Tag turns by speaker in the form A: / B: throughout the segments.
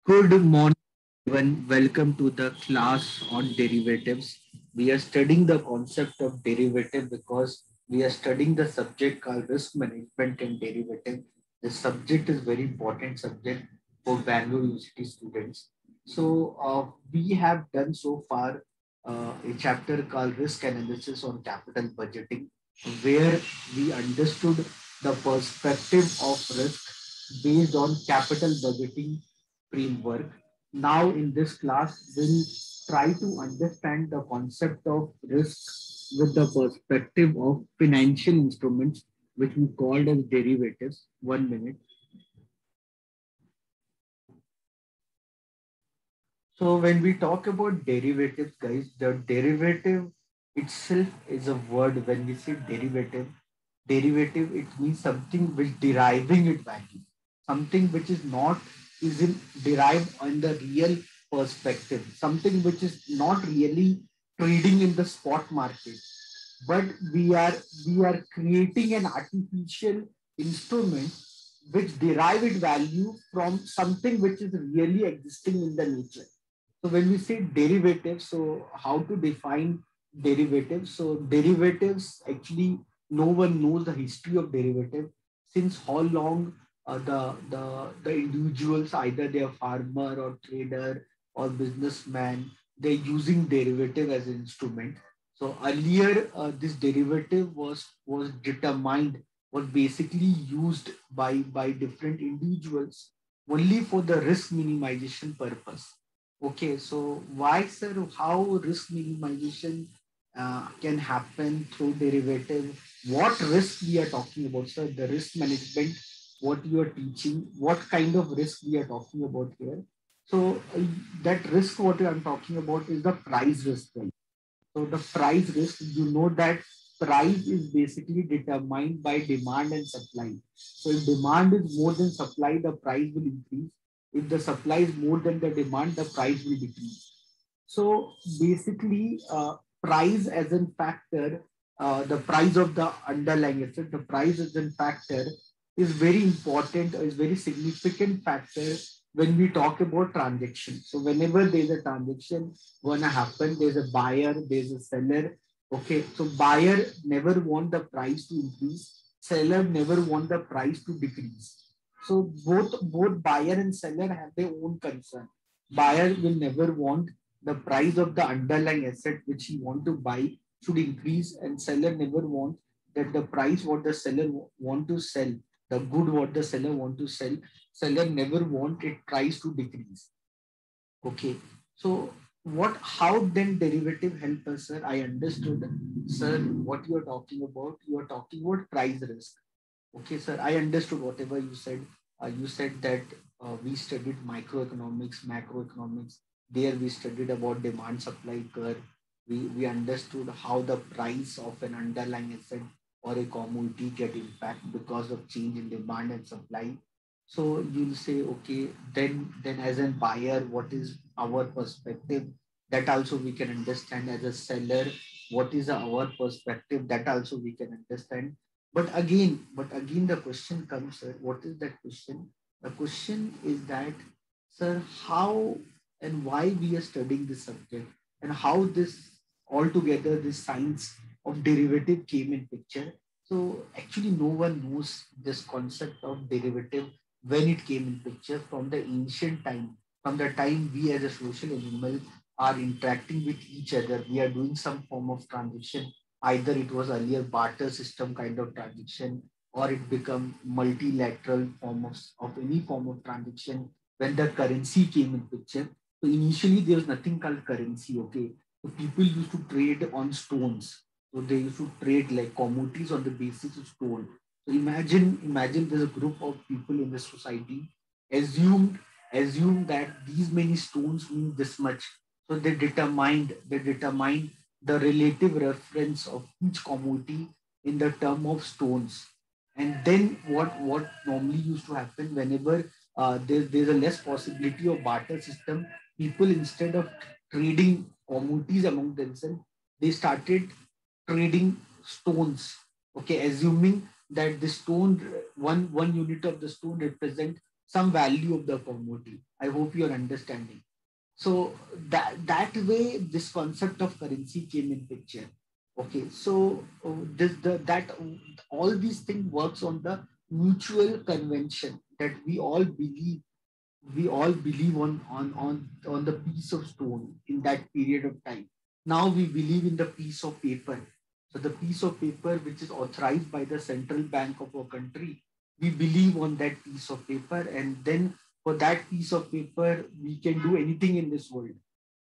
A: Good morning, everyone. Welcome to the class on derivatives. We are studying the concept of derivative because we are studying the subject called risk management and derivative. The subject is very important subject for Bangalore University students. We have done so far a chapter called risk analysis on capital budgeting, where we understood the perspective of risk based on capital budgeting framework. Now, in this class, we'll try to understand the concept of risk with the perspective of financial instruments, which we called as derivatives. 1 minute. So, when we talk about derivatives, guys, the derivative itself is a word. When we say derivative, it means something which deriving its value, something which is not is in derived on the real perspective, something which is not really trading in the spot market, but we are creating an artificial instrument which derive its value from something which is really existing in the nature. So when we say derivatives, so how to define derivatives? So derivatives, actually no one knows the history of derivative, since how long the individuals, either they are farmer or trader or businessman, they're using derivative as an instrument. So earlier, this derivative was determined, was basically used by different individuals only for the risk minimization purpose. Okay, so why, sir? How risk minimization can happen through derivative? What risk we are talking about, sir? The risk management, what you are teaching, what kind of risk we are talking about here? So that risk, what I'm talking about, is the price risk. Right? So the price risk, you know that price is basically determined by demand and supply. So if demand is more than supply, the price will increase. If the supply is more than the demand, the price will decrease. So basically, price as a factor, the price of the underlying asset, the price as a factor is very important, is very significant factor when we talk about transaction. So whenever there's a transaction gonna happen, there's a buyer, there's a seller. Okay, so buyer never want the price to increase, seller never want the price to decrease. So both buyer and seller have their own concern. Buyer will never want the price of the underlying asset which he want to buy should increase, and seller never want that the price what the seller want to sell, the good what the seller want to sell, seller never want it price to decrease. Okay, so what, how then derivative help us, sir? I understood, sir, what you are talking about. You are talking about price risk. Okay, sir, I understood whatever you said. You said that we studied microeconomics, macroeconomics. There we studied about demand supply curve. We understood how the price of an underlying asset or a commodity get impact because of change in demand and supply. So you'll say, okay, then as a buyer, what is our perspective? That also we can understand. As a seller, what is our perspective? That also we can understand. But again, the question comes, sir. What is that question? The question is that, sir, how and why we are studying this subject, and how this altogether this science of derivative came in picture. So actually, no one knows this concept of derivative when it came in picture from the ancient time, from the time we as a social animal are interacting with each other. We are doing some form of transaction. Either it was earlier barter system kind of transaction, or it become multilateral of any form of transaction when the currency came in picture. So initially there was nothing called currency. Okay, so people used to trade on stones. So they used to trade like commodities on the basis of stone. So imagine there's a group of people in the society assumed assume that these many stones mean this much. So they determined the relative reference of each commodity in the term of stones. And then what normally used to happen whenever there's a less possibility of barter system, people instead of trading commodities among themselves, they started trading stones. Okay, assuming that the stone, one unit of the stone represent some value of the commodity. I hope you're understanding. So that way, this concept of currency came in picture. Okay, so this the that all these things works on the mutual convention that we all believe on the piece of stone in that period of time. Now we believe in the piece of paper. So the piece of paper which is authorized by the central bank of our country, we believe on that piece of paper, and then for that piece of paper we can do anything in this world.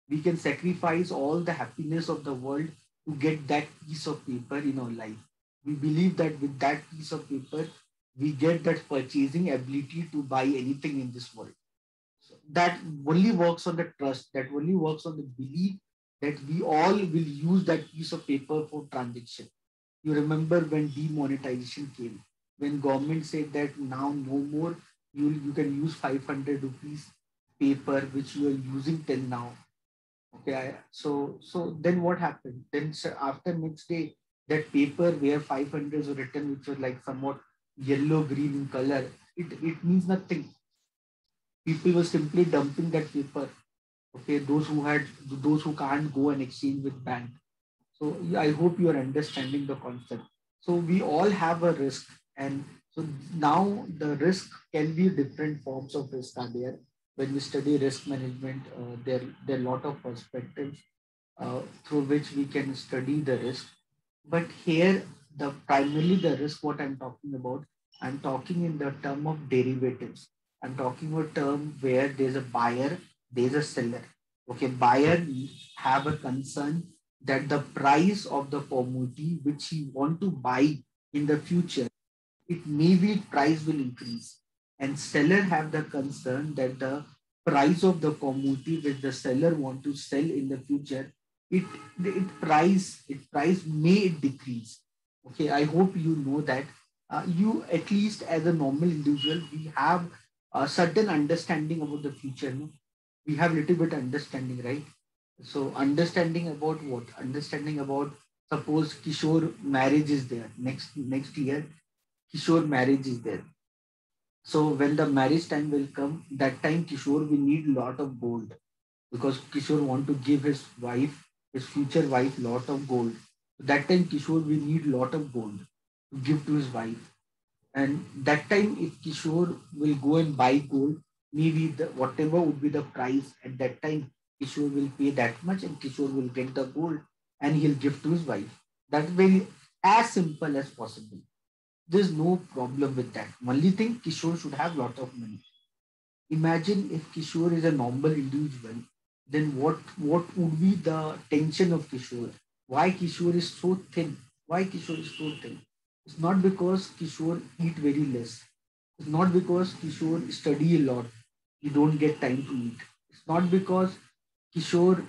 A: We can sacrifice all the happiness of the world to get that piece of paper in our life. We believe that with that piece of paper, we get that purchasing ability to buy anything in this world. So that only works on the trust, that only works on the belief that we all will use that piece of paper for transaction. You remember when demonetization came, when government said that now no more you can use 500 rupees paper which you are using till now. Okay, so then what happened? Then after next day, that paper where 500 was written, which was like somewhat yellow green in color, it means nothing. People were simply dumping that paper. Okay, those who can't go and exchange with bank. So yeah, I hope you are understanding the concept. So we all have a risk, and so now the risk can be different forms of risk are there. When we study risk management, there are a lot of perspectives through which we can study the risk. But here, the primarily the risk what I'm talking in the term of derivatives. I'm talking a term where there's a buyer, there's a seller. Okay, buyer have a concern that the price of the commodity which he want to buy in the future, it maybe price will increase. And seller have the concern that the price of the commodity which the seller want to sell in the future, it it price may decrease. Okay, I hope you know that. You at least as a normal individual, we have a certain understanding about the future. No? We have little bit understanding, right? So understanding about what? Understanding about, suppose Kishore marriage is there next year. Kishore marriage is there. So when the marriage time will come, that time Kishore will need lot of gold, because Kishore want to give his wife, his future wife, lot of gold. That time Kishore will need lot of gold to give to his wife. And that time, if Kishore will go and buy gold, maybe whatever would be the price at that time, Kishore will pay that much and Kishore will get the gold and he'll give to his wife. That will as simple as possible. There's no problem with that. Only thing, Kishore should have lot of money. Imagine if Kishore is a normal individual, then what would be the tension of Kishore? Why Kishore is so thin? Why Kishore is so thin? It's not because Kishore eat very less. It's not because Kishore study a lot. He don't get time to eat. It's not because Kishore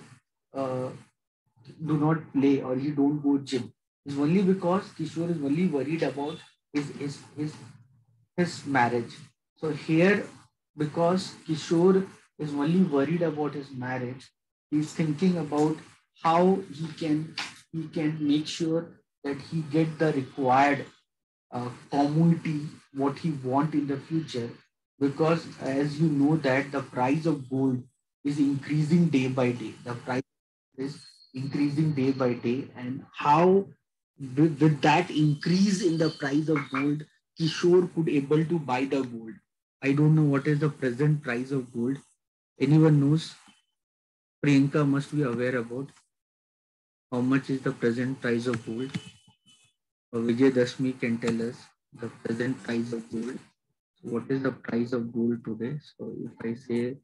A: uh, do not play or he don't go gym. It's only because Kishore is only worried about his marriage. So here, because Kishore is only worried about his marriage, he's thinking about how he can make sure that he get the required commodity what he want in the future, because as you know that the price of gold is increasing day by day. The price is increasing day by day, and how with that increase in the price of gold, Kishore could able to buy the gold. I don't know what is the present price of gold. Anyone knows? Priyanka must be aware about how much is the present price of gold. Or Vijay Dashmi can tell us the present price of gold. So what is the price of gold today? So if I say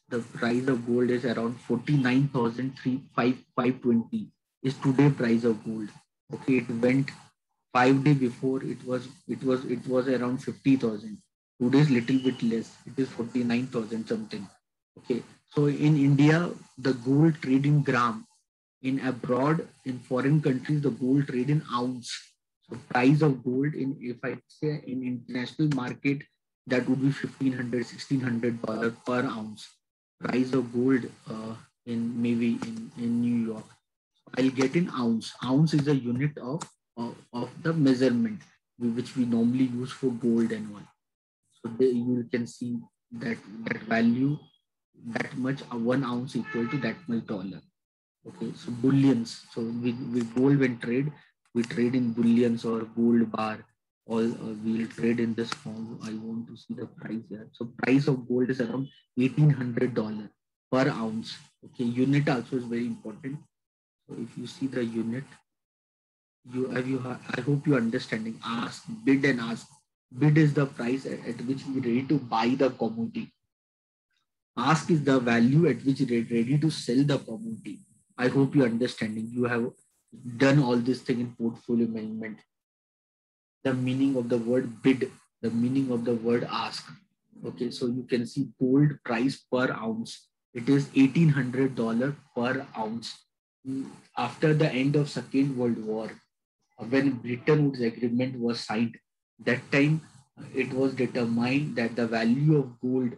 A: the price of gold is around 49,520 is today price of gold. Okay, it went 5 days before, it was around 50,000. Today is little bit less. It is 49,000 something. Okay. So in India, the gold trade in gram. In abroad, in foreign countries, the gold trade in ounce. So price of gold in, if I say in international market, that would be 1,500, $1,600 per ounce. Price of gold in maybe in New York. I'll get in ounce. Ounce is a unit of the measurement which we normally use for gold and all. So you can see that value, that much 1 ounce equal to that much dollar. Okay, so bullions. So we gold when trade, we trade in bullions or gold bar. All we'll trade in this form. I want to see the price here. So price of gold is around $1,800 per ounce. Okay, unit also is very important. So if you see the unit, I hope you're understanding. Ask, bid and ask. Bid is the price at which we ready to buy the commodity. Ask is the value at which you're ready to sell the commodity. I hope you're understanding. You have done all this thing in portfolio management. The meaning of the word bid, the meaning of the word ask. Okay, so you can see gold price per ounce. It is $1,800 per ounce. After the end of Second World War, when Bretton Woods Agreement was signed, that time it was determined that the value of gold,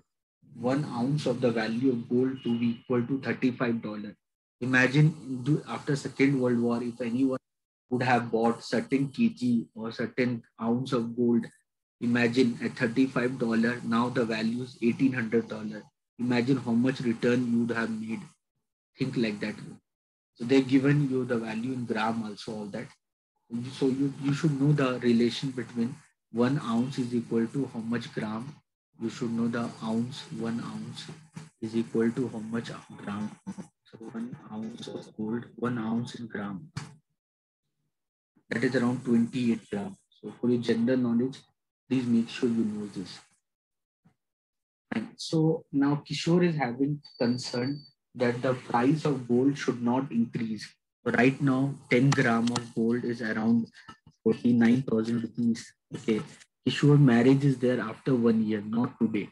A: 1 ounce of the value of gold to be equal to $35. Imagine after Second World War, if anyone would have bought certain kg or certain ounce of gold, imagine at $35, now the value is $1,800. Imagine how much return you would have made. Think like that. So they've given you the value in gram also, all that. So you should know the relation between 1 ounce is equal to how much gram. You should know the ounce, 1 ounce is equal to how much gram. So 1 ounce of gold, 1 ounce in gram. That is around 28 gram. So for your general knowledge, please make sure you know this. And so now Kishore is having concern that the price of gold should not increase. Right now, 10 gram of gold is around 49,000 rupees. Okay. Kishore, marriage is there after 1 year, not today.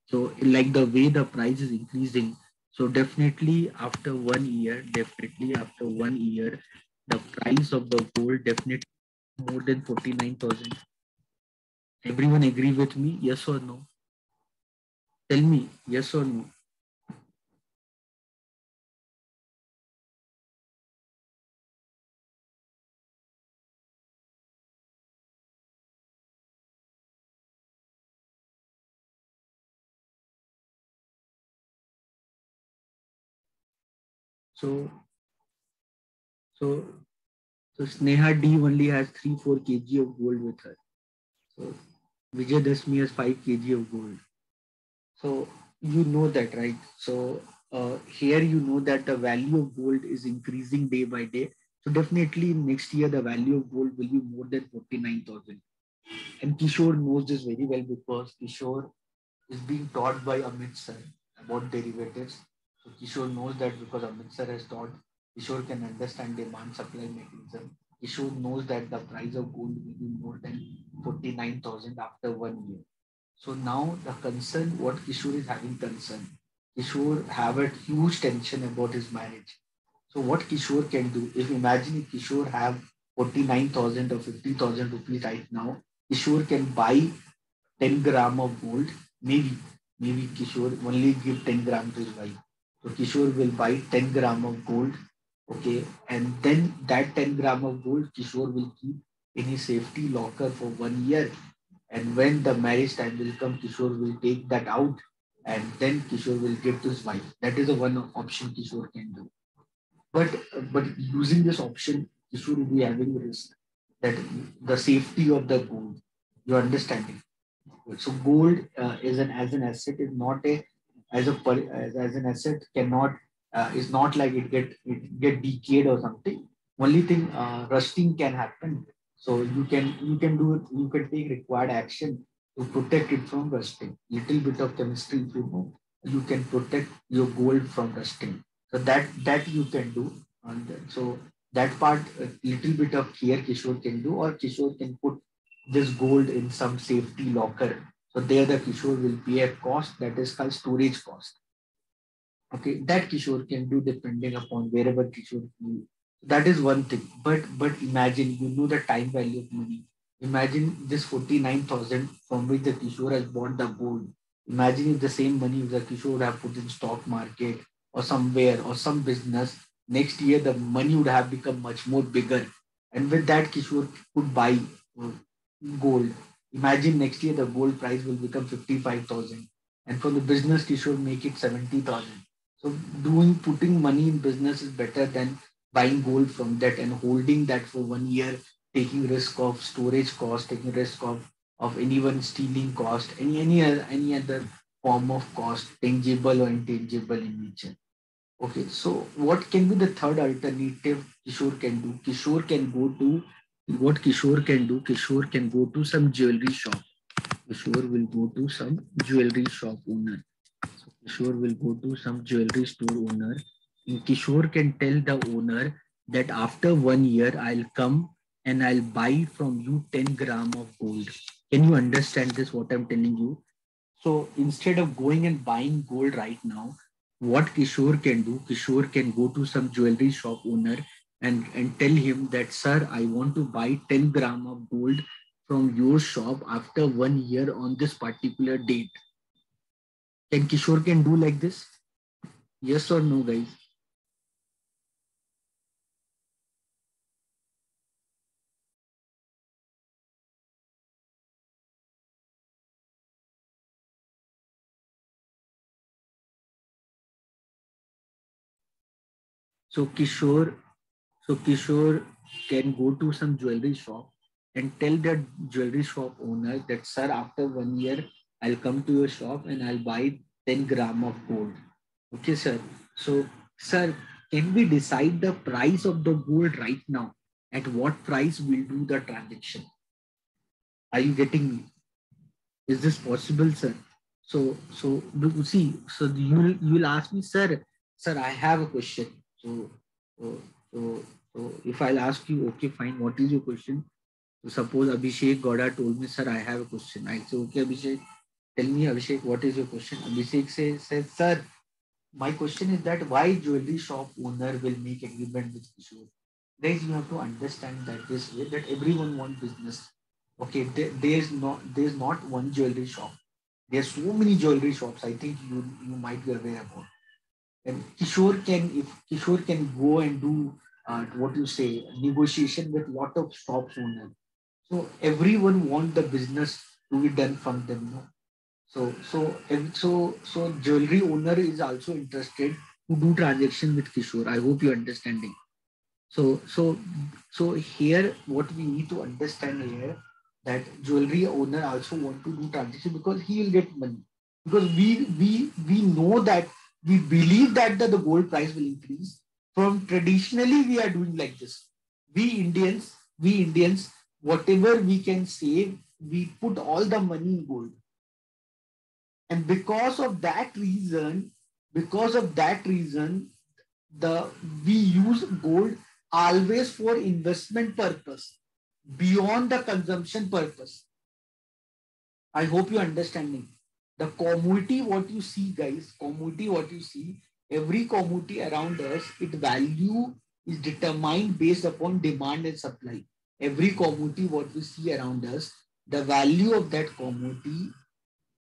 A: So like the way the price is increasing, so definitely after 1 year, the price of the gold definitely more than 49,000. Everyone agree with me? Yes or no? Tell me, yes or no? So, so, so Sneha D only has 3-4 kg of gold with her. So Vijay Dashmi has 5 kg of gold. So you know that, right? So here you know that the value of gold is increasing day by day. So definitely next year the value of gold will be more than 49,000. And Kishore knows this very well because Kishore is being taught by Amit sir about derivatives. So Kishore knows that because Amit sir has taught, Kishore can understand demand supply mechanism. Kishore knows that the price of gold will be more than 49,000 after 1 year. So now the concern, what Kishore is having concern, Kishore have a huge tension about his marriage. So what Kishore can do, if imagine if Kishore have 49,000 or 50,000 rupees right now, Kishore can buy 10 gram of gold. Maybe Kishore only give 10 gram to his wife. So Kishore will buy 10 gram of gold. Okay. And then that 10 gram of gold, Kishore will keep in his safety locker for 1 year. And when the marriage time will come, Kishore will take that out and then Kishore will give to his wife. That is the one option Kishore can do. But using this option, Kishore will be having risk that the safety of the gold. You understanding? So gold is an as an asset is not a as an asset cannot is not like it get decayed or something. Only thing rusting can happen. So you can do it. You can take required action to protect it from rusting. Little bit of chemistry, if you know, you can protect your gold from rusting. So that you can do. And so that part, a little bit of care Kishore can do, or Kishore can put this gold in some safety locker. So there the Kishore will pay a cost that is called storage cost. Okay, that Kishore can do depending upon wherever Kishore feel. That is one thing. But imagine, you know the time value of money. Imagine this 49,000 from which the Kishore has bought the gold. Imagine if the same money the Kishore would have put in stock market or somewhere or some business. Next year the money would have become much more bigger. And with that Kishore could buy uh, gold. Imagine next year the gold price will become 55,000, and for the business Kishore make it 70,000. So putting money in business is better than buying gold from that and holding that for 1 year, taking risk of storage cost, taking risk of anyone stealing cost, any other form of cost, tangible or intangible in nature. Okay, so what can be the third alternative Kishore can do? Kishore can do, Kishore can go to some jewelry shop. Kishore will go to some jewelry shop owner. So Kishore will go to some jewelry store owner. And Kishore can tell the owner that after 1 year, I'll come and I'll buy from you 10 gram of gold. Can you understand this, what I'm telling you? So instead of going and buying gold right now, what Kishore can do, Kishore can go to some jewelry shop owner and tell him that, sir, I want to buy 10 gram of gold from your shop after 1 year on this particular date. Can Kishore can do like this? Yes or no, guys? So Kishore, so Kishore can go to some jewelry shop and tell the jewelry shop owner that, sir, after 1 year, I'll come to your shop and I'll buy 10 gram of gold. Okay, sir. So, sir, can we decide the price of the gold right now? At what price we'll do the transaction? Are you getting me? Is this possible, sir? See, so you will ask me, sir, I have a question. So, so, so if I'll ask you, okay, fine, what is your question? So suppose Abhishek Gowda told me, sir, I have a question. I say, okay, Abhishek, tell me, Abhishek, what is your question? Abhishek says, sir, my question is that why jewelry shop owner will make agreement with Kishore? Guys, you have to understand that this way that everyone want business. Okay, there's not one jewelry shop. There's so many jewelry shops. I think you might be aware about. And if Kishore can go and do what you say negotiation with lot of shops owner. So everyone want the business to be done from them. No? So jewelry owner is also interested to do transaction with Kishore. I hope you're understanding. So so so here what we need to understand here that jewelry owner also want to do transaction because he will get money. Because we know that we believe that the gold price will increase. From traditionally we are doing like this. We Indians, whatever we can save, we put all the money in gold. And because of that reason, the we use gold always for investment purpose beyond the consumption purpose. I hope you're understanding. The commodity, what you see, guys, commodity, what you see, every commodity around us, its value is determined based upon demand and supply. Every commodity, what we see around us, the value of that commodity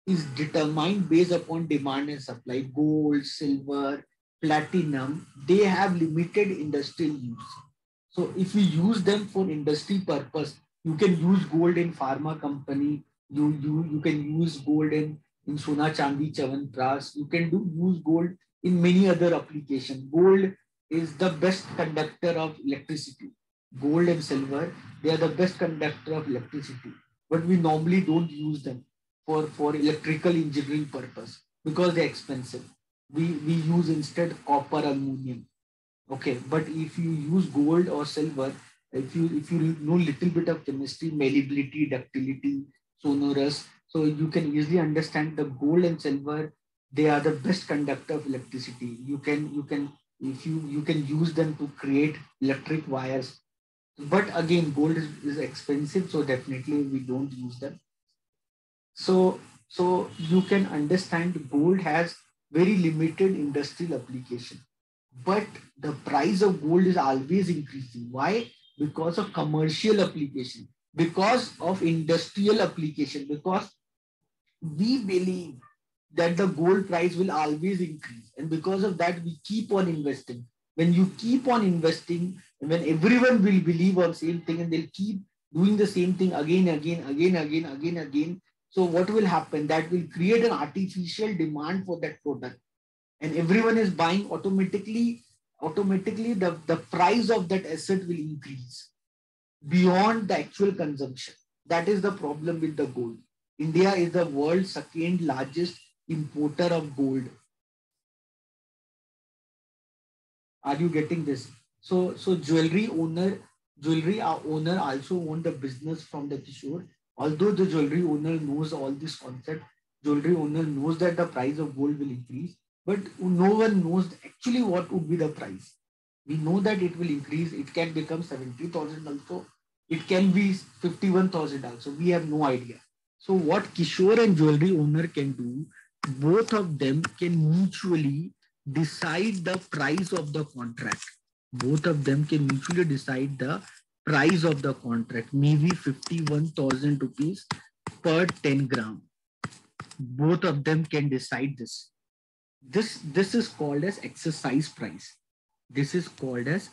A: is determined based upon demand and supply. Gold, silver, platinum, they have limited industrial use. So if you use them for industry purpose, you can use gold in pharma company. You can use gold in Sona Chandi Chavanpras. You can use gold in many other applications. Gold is the best conductor of electricity. Gold and silver, they are the best conductor of electricity. But we normally don't use them for electrical engineering purpose because they're expensive. We use instead copper, aluminum. Okay, but if you use gold or silver, if you know little bit of chemistry, malleability, ductility, sonorous, so you can easily understand the gold and silver. They are the best conductor of electricity. You can if you can use them to create electric wires. But again, gold is expensive, so definitely we don't use them. So you can understand gold has very limited industrial application, but the price of gold is always increasing. Why? Because of commercial application, because of industrial application, because we believe that the gold price will always increase. And because of that, we keep on investing. When you keep on investing, when everyone will believe on same thing and doing the same thing again. So what will happen? That will create an artificial demand for that product, and everyone is buying automatically. Automatically, the price of that asset will increase beyond the actual consumption. That is the problem with the gold. India is the world's second largest importer of gold. Are you getting this? So jewelry owner also own the business from the Kishore. Although the jewelry owner knows all this concept, jewelry owner knows that the price of gold will increase, but no one knows actually what would be the price. We know that it will increase. It can become 70,000 also. It can be 51,000 also. We have no idea. So what Kishore and jewelry owner can do, both of them can mutually decide the price of the contract. Both of them can mutually decide the price of the contract, maybe 51,000 rupees per 10 gram. Both of them can decide this. This is called as exercise price. This is called as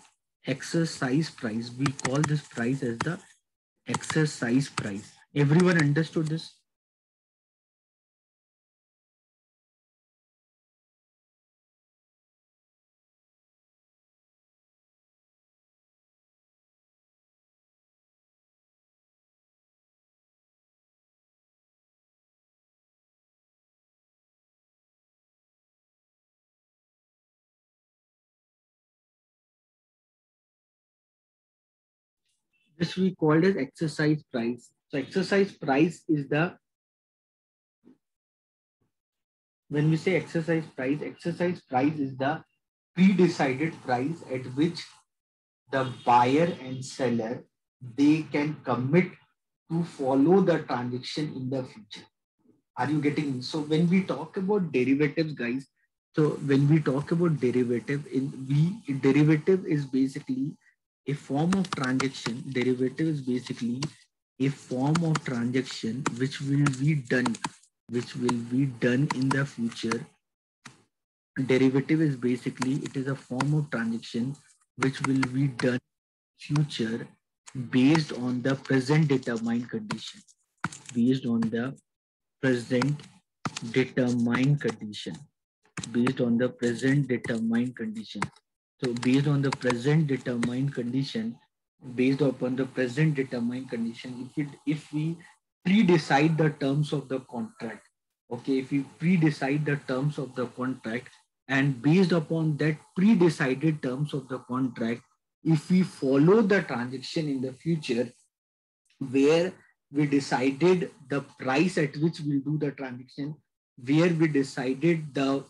A: exercise price. We call this price as the exercise price. Everyone understood this? This we called as exercise price. So exercise price is the, when we say exercise price is the pre-decided price at which the buyer and seller, they can commit to follow the transaction in the future. Are you getting me? So when we talk about derivatives, guys, so when we talk about derivative, derivative is basically a form of transaction. Derivative is basically a form of transaction which will be done in the future. Derivative is basically, it is a form of transaction which will be done future based on the present determined condition. Based on the present determined condition. Based on the present determined condition. So based on the present determined condition, based upon the present determined condition, if we pre-decide the terms of the contract, okay, if we pre-decide the terms of the contract, and based upon that pre-decided terms of the contract, if we follow the transaction in the future, where we decided the price at which we'll do the transaction, where we decided the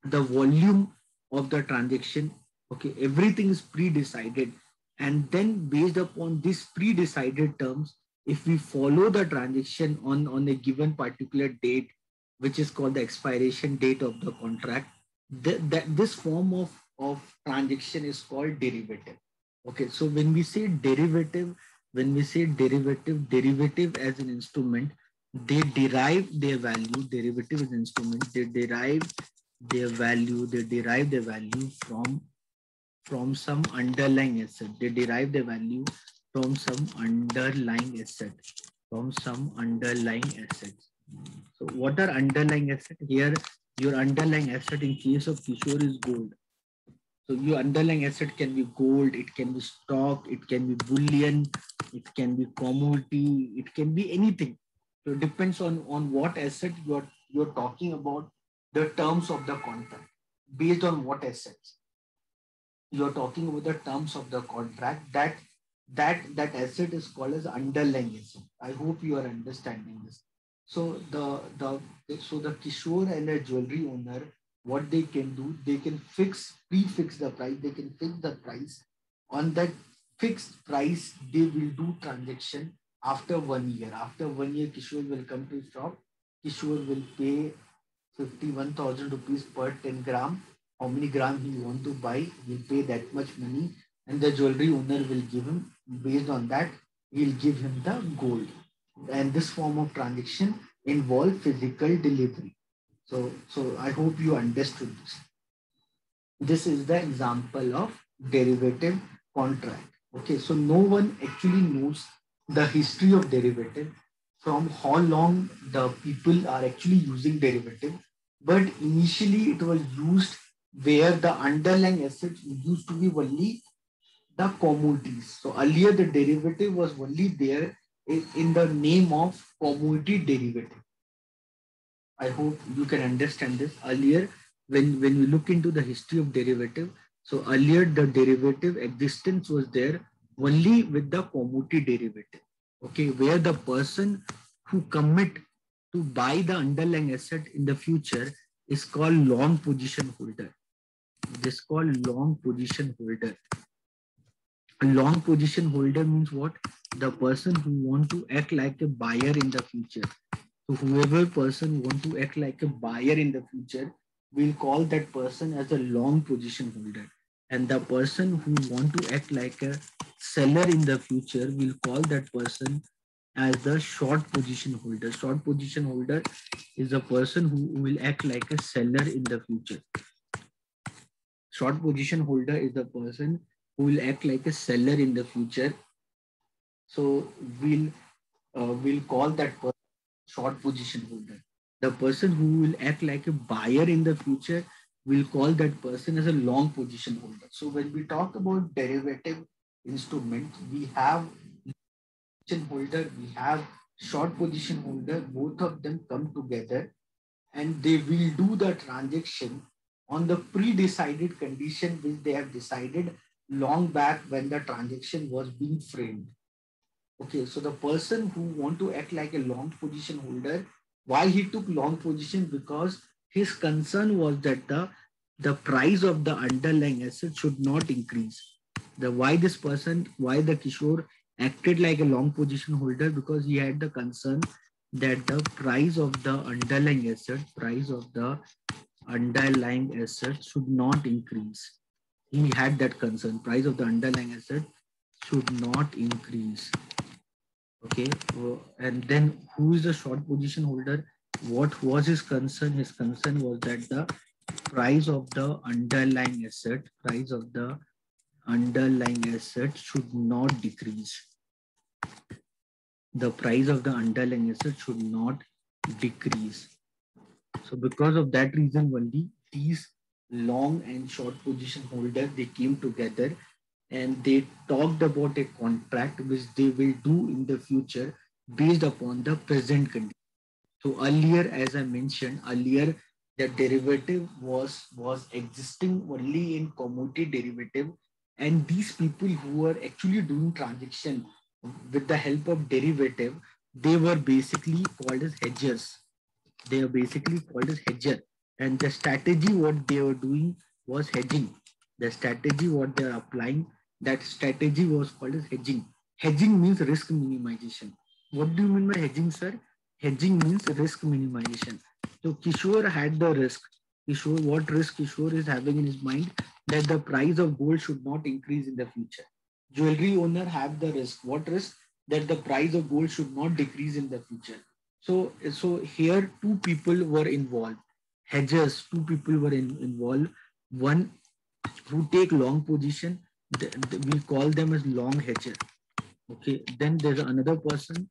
A: volume of the transaction, okay, everything is pre-decided, and then based upon these pre-decided terms, if we follow the transaction on a given particular date, which is called the expiration date of the contract, this form of transaction is called derivative. Okay, so when we say derivative, derivative as an instrument, they derive their value. Derivative is an instrument, they derive their value, from some underlying asset. They derive their value from some underlying asset. From some underlying assets. So what are underlying assets? Here, your underlying asset in case of Kishore is gold. So your underlying asset can be gold, it can be stock, it can be bullion, it can be commodity, it can be anything. So it depends on what asset you're talking about, the terms of the contract. Based on what assets you're talking about, the terms of the contract, that asset is called as underlying asset. I hope you are understanding this. So the Kishore and the jewelry owner, what they can do, they can prefix the price, they can fix the price. On that fixed price, they will do transaction after 1 year. After 1 year, Kishore will come to shop. Kishore will pay 51,000 rupees per 10 gram. How many gram he want to buy, he'll pay that much money, and the jewelry owner will give him, based on that, he'll give him the gold. And this form of transaction involve physical delivery. So I hope you understood this. This is the example of derivative contract. Okay, so no one actually knows the history of derivative, from how long the people are actually using derivative. But initially it was used where the underlying assets used to be only the commodities. So earlier the derivative was only there in the name of commodity derivative. I hope you can understand this. Earlier, when we look into the history of derivative, so earlier the derivative existence was there only with the commodity derivative. Okay, where the person who commit to buy the underlying asset in the future is called long position holder. This is called long position holder. A long position holder means what? The person who want to act like a buyer in the future. So whoever person want to act like a buyer in the future, we'll call that person as a long position holder. And the person who want to act like a seller in the future, we'll call that person as the short position holder. Short position holder is a person who will act like a seller in the future. Short position holder is the person who will act like a seller in the future. So we'll call that person short position holder. The person who will act like a buyer in the future, we'll call that person as a long position holder. So when we talk about derivative instruments, we have position holder, we have short position holder. Both of them come together and they will do the transaction on the pre-decided condition which they have decided long back when the transaction was being framed. Okay, so the person who want to act like a long position holder, why he took long position? Because his concern was that the price of the underlying asset should not increase. The why this person, why the Kishore acted like a long position holder, because he had the concern that the price of the underlying asset should not increase. He had that concern. Price of the underlying asset should not increase. Okay, and then who is the short position holder? What was his concern? His concern was that the price of the underlying asset should not decrease. The price of the underlying asset should not decrease. So because of that reason only, these long and short position holders, they came together and they talked about a contract which they will do in the future based upon the present condition. So earlier, as I mentioned earlier, the derivative was existing only in commodity derivative, and these people who were actually doing transaction with the help of derivative, they were basically called as hedgers. They are basically called as hedger, and the strategy what they were doing was hedging. The strategy what they are applying, that strategy was called as hedging. Hedging means risk minimization. What do you mean by hedging, sir? Hedging means risk minimization. So Kishore had the risk. Kishore, what risk Kishore is having in his mind? That the price of gold should not increase in the future. Jewelry owner have the risk. What risk? That the price of gold should not decrease in the future. So here two people were involved. Hedgers, two people were involved. One who take long position, we call them as long hedger. Okay. Then there's another person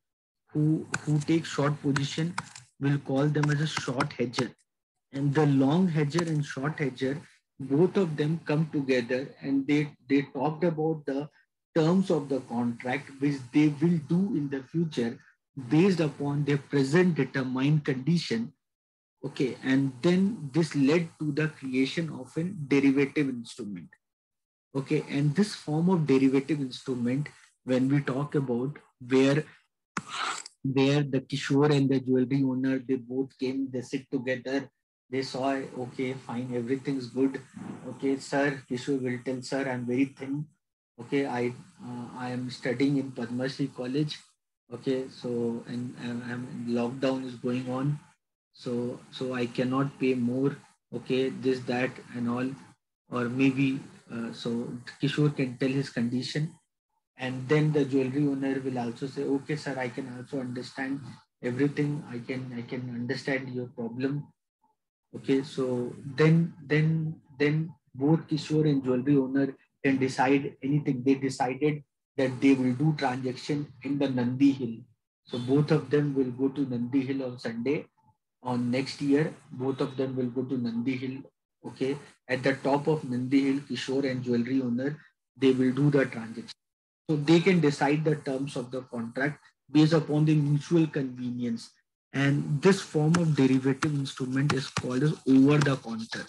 A: who takes short position. We'll call them as a short hedger. And the long hedger and short hedger, both of them come together and they talked about the terms of the contract which they will do in the future based upon their present determined condition. Okay, and then this led to the creation of a derivative instrument. Okay, and this form of derivative instrument, when we talk about where the Kishore and the jewelry owner, they both came, they sit together, they saw, okay, fine, everything's good. Okay, sir, Kishore will tell, sir, I'm very thin. Okay, I am studying in Padma Shri College. Okay, so and lockdown is going on, so I cannot pay more. Okay, this that and all, or maybe so Kishore can tell his condition, and then the jewelry owner will also say, okay sir, I can also understand everything, I can understand your problem. Okay, so then both Kishore and jewelry owner can decide anything. They decided that they will do transaction in the Nandi Hill. So both of them will go to Nandi Hill on Sunday. On next year, both of them will go to Nandi Hill. Okay, at the top of Nandi Hill, Kishore and jewelry owner, they will do the transaction. So they can decide the terms of the contract based upon the mutual convenience. And this form of derivative instrument is called as over the counter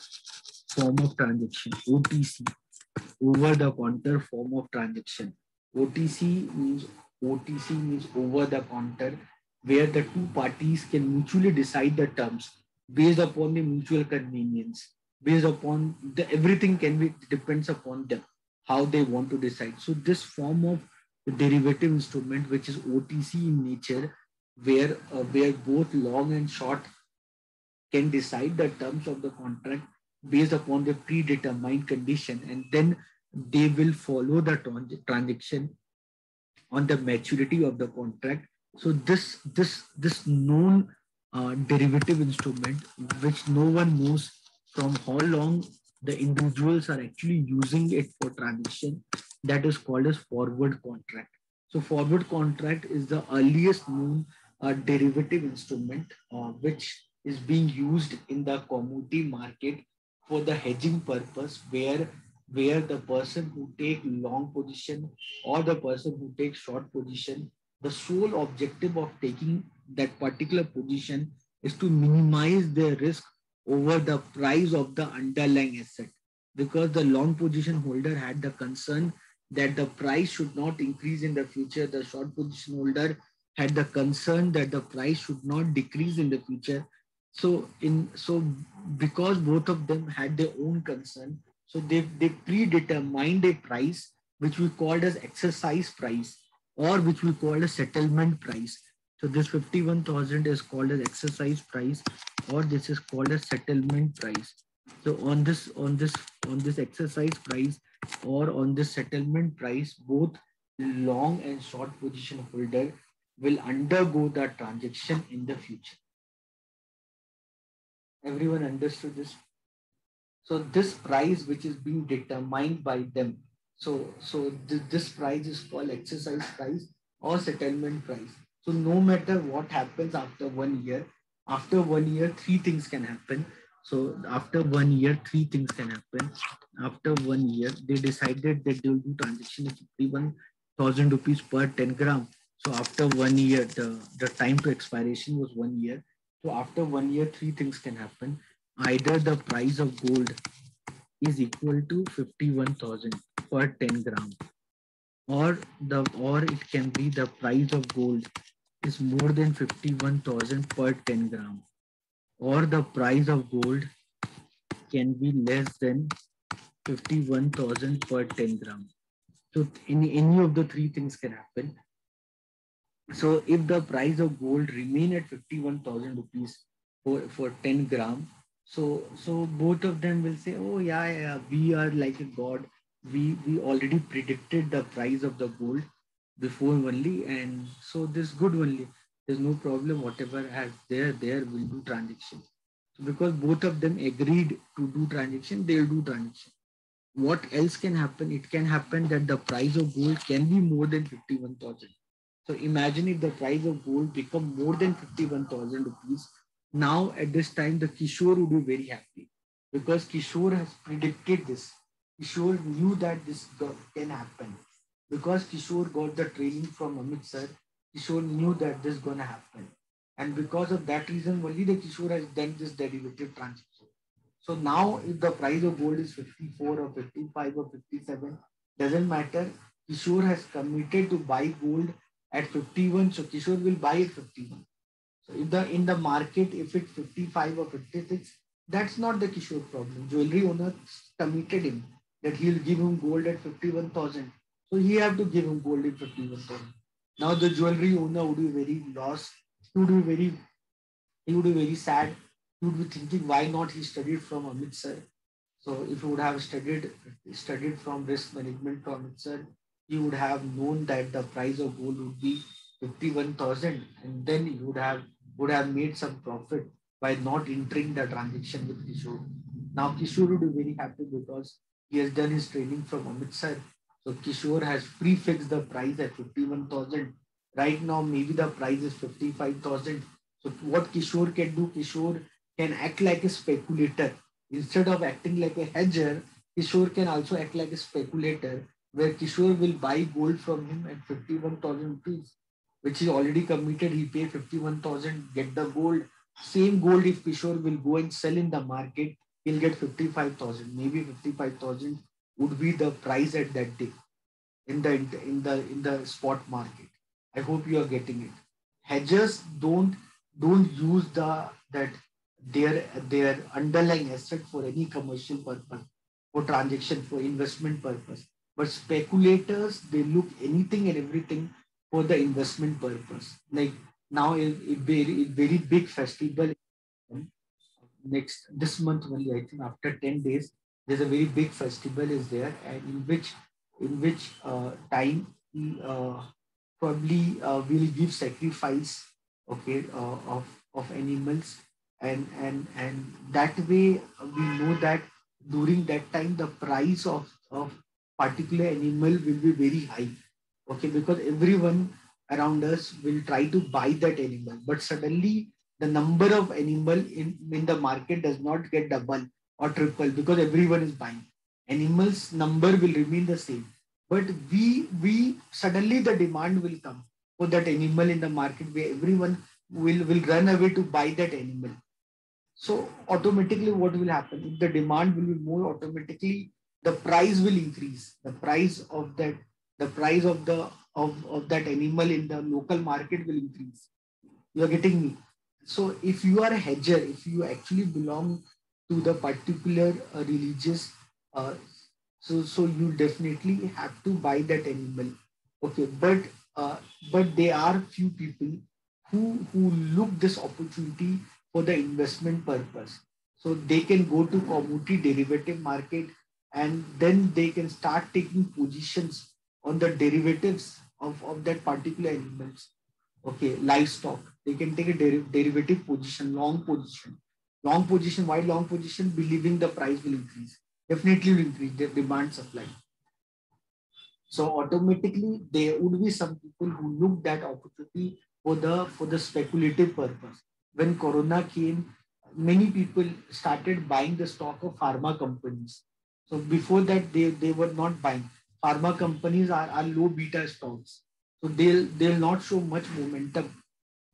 A: form of transaction, OTC, over the counter form of transaction. OTC means OTC means over the counter, where the two parties can mutually decide the terms based upon the mutual convenience, based upon the everything can be depends upon them how they want to decide. So this form of derivative instrument, which is OTC in nature, where both long and short can decide the terms of the contract based upon the predetermined condition, and then they will follow the transaction on the maturity of the contract. So this known derivative instrument, which no one knows from how long the individuals are actually using it for transaction, that is called as forward contract. So forward contract is the earliest known derivative instrument which is being used in the commodity market for the hedging purpose, where the person who take long position or the person who takes short position, the sole objective of taking that particular position is to minimize their risk over the price of the underlying asset, because the long position holder had the concern that the price should not increase in the future. The short position holder had the concern that the price should not decrease in the future. So because both of them had their own concern, so they predetermined a price which we called as exercise price, or which we call as settlement price. So this 51,000 is called as exercise price, or this is called as settlement price. So on this exercise price or on this settlement price, both long and short position holder will undergo the transaction in the future. Everyone understood this? So this price which is being determined by them. This price is called exercise price or settlement price. So no matter what happens after 1 year, three things can happen. So after 1 year, three things can happen. After 1 year, they decided that they will do transaction of 51,000 rupees per 10 gram. So after 1 year, the time to expiration was 1 year. So after 1 year, three things can happen. Either the price of gold is equal to 51,000 per 10 gram, or it can be the price of gold is more than 51,000 per 10 gram, or the price of gold can be less than 51,000 per 10 gram. So in any of the three things can happen. So if the price of gold remain at 51,000 rupees for 10 gram, so both of them will say, oh yeah, we are like a god. We already predicted the price of the gold before only, and so this good only. There's no problem. Whatever has there will do transaction. So because both of them agreed to do transaction, they'll do transaction. What else can happen? It can happen that the price of gold can be more than 51,000. So imagine if the price of gold become more than 51,000 rupees. Now at this time, the Kishore would be very happy because Kishore has predicted this. Kishore knew that this can happen because Kishore got the training from Amit sir. Kishore knew that this is gonna happen, and because of that reason, only the Kishore has done this derivative transaction. So now, if the price of gold is 54 or 55 or 57, doesn't matter. Kishore has committed to buy gold at 51, so Kishore will buy at 51. So if the in the market, if it's 55 or 56, that's not the Kishore problem. Jewelry owner committed him that he'll give him gold at 51,000. So he have to give him gold at 51,000. Now the jewelry owner would be very lost. He would be very he would be very sad. He would be thinking why not he studied from Amit sir. So if he would have studied from risk management from Amit sir, he would have known that the price of gold would be 51,000, and then he would have made some profit by not entering the transaction with Kishore. Now Kishore would be very happy because he has done his training from Amit sir. So Kishore has prefixed the price at 51,000. Right now, maybe the price is 55,000. So what Kishore can do, Kishore can act like a speculator. Instead of acting like a hedger, Kishore can also act like a speculator, where Kishore will buy gold from him at 51,000 rupees, which he already committed. He pay 51,000, get the gold. Same gold, if Kishore will go and sell in the market, he'll get 55,000. Maybe 55,000 would be the price at that day in the spot market. I hope you are getting it. Hedgers don't use that their underlying asset for any commercial purpose, for transaction, for investment purpose. But speculators, they look anything and everything for the investment purpose. Like now, a very big festival next this month only. I think after 10 days, there's a very big festival is there, and in which time we probably will give sacrifice, okay, of animals, and that way we know that during that time the price of particular animal will be very high, okay, because everyone around us will try to buy that animal, but suddenly the number of animal in the market does not get double or triple because everyone is buying. Animals number will remain the same, but we suddenly the demand will come for that animal in the market where everyone will run away to buy that animal. So automatically what will happen, if the demand will be more, automatically the price will increase. The price of that animal in the local market will increase. You are getting me? So if you are a hedger, if you actually belong to the particular religious, uh, so you definitely have to buy that animal. Okay, uh, but there are few people who look this opportunity for the investment purpose. So they can go to commodity derivative market, and then they can start taking positions on the derivatives of that particular animals. Okay, livestock. They can take a derivative position, long position. Long position, why long position? Believing the price will increase. Definitely will increase the demand supply. So automatically there would be some people who look that opportunity for the speculative purpose. When Corona came, many people started buying the stock of pharma companies. So before that, they were not buying. Pharma companies are low beta stocks. So they'll not show much momentum.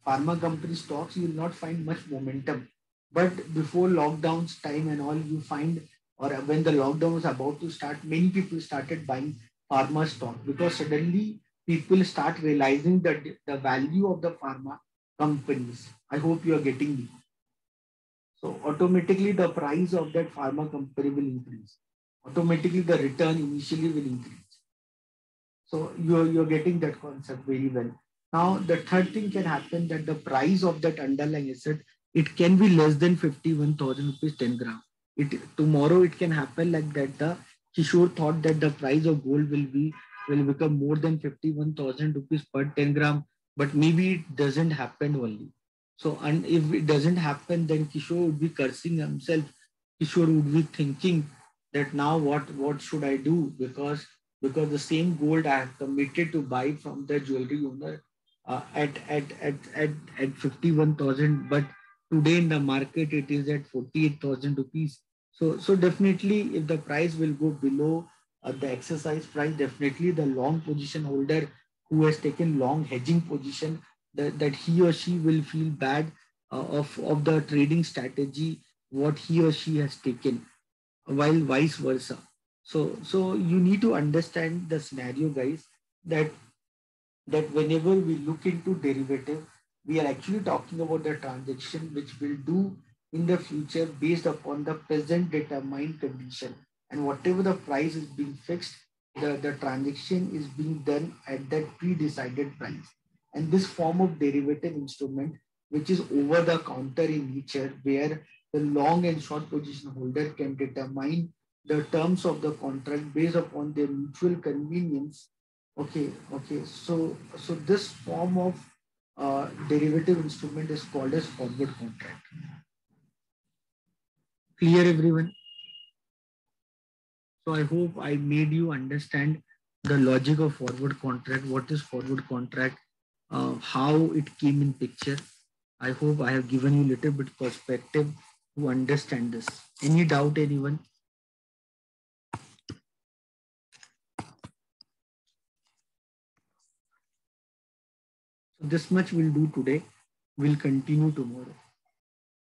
A: Pharma company stocks, you will not find much momentum. But before lockdowns time and all, you find, or when the lockdown was about to start, many people started buying pharma stock because suddenly people start realizing that the value of the pharma companies. I hope you are getting me. So automatically the price of that pharma company will increase. Automatically the return initially will increase. So you're getting that concept very well. Now the third thing can happen, that the price of that underlying asset, it can be less than 51,000 rupees 10 gram. It tomorrow it can happen like that. The Kishore thought that the price of gold will become more than 51,000 rupees per 10 gram, but maybe it doesn't happen only. So and if it doesn't happen, then Kishore would be cursing himself. Kishore would be thinking that now what should I do, because the same gold I have committed to buy from the jewelry owner at 51,000, but today in the market it is at 48,000 rupees. So definitely, if the price will go below the exercise price, definitely the long position holder who has taken long hedging position, that he or she will feel bad of the trading strategy what he or she has taken, while vice versa. So you need to understand the scenario, guys, that whenever we look into derivative, we are actually talking about the transaction which will do in the future based upon the present determined condition. And whatever the price is being fixed, the transaction is being done at that pre-decided price. And this form of derivative instrument, which is over the counter in nature, where the long and short position holder can determine the terms of the contract based upon their mutual convenience. Okay. So this form of derivative instrument is called as forward contract. Clear, everyone? So I hope I made you understand the logic of forward contract, what is forward contract, how it came in picture. I hope I have given you little bit perspective to understand this. Any doubt, anyone? So this much we'll do today. We'll continue tomorrow.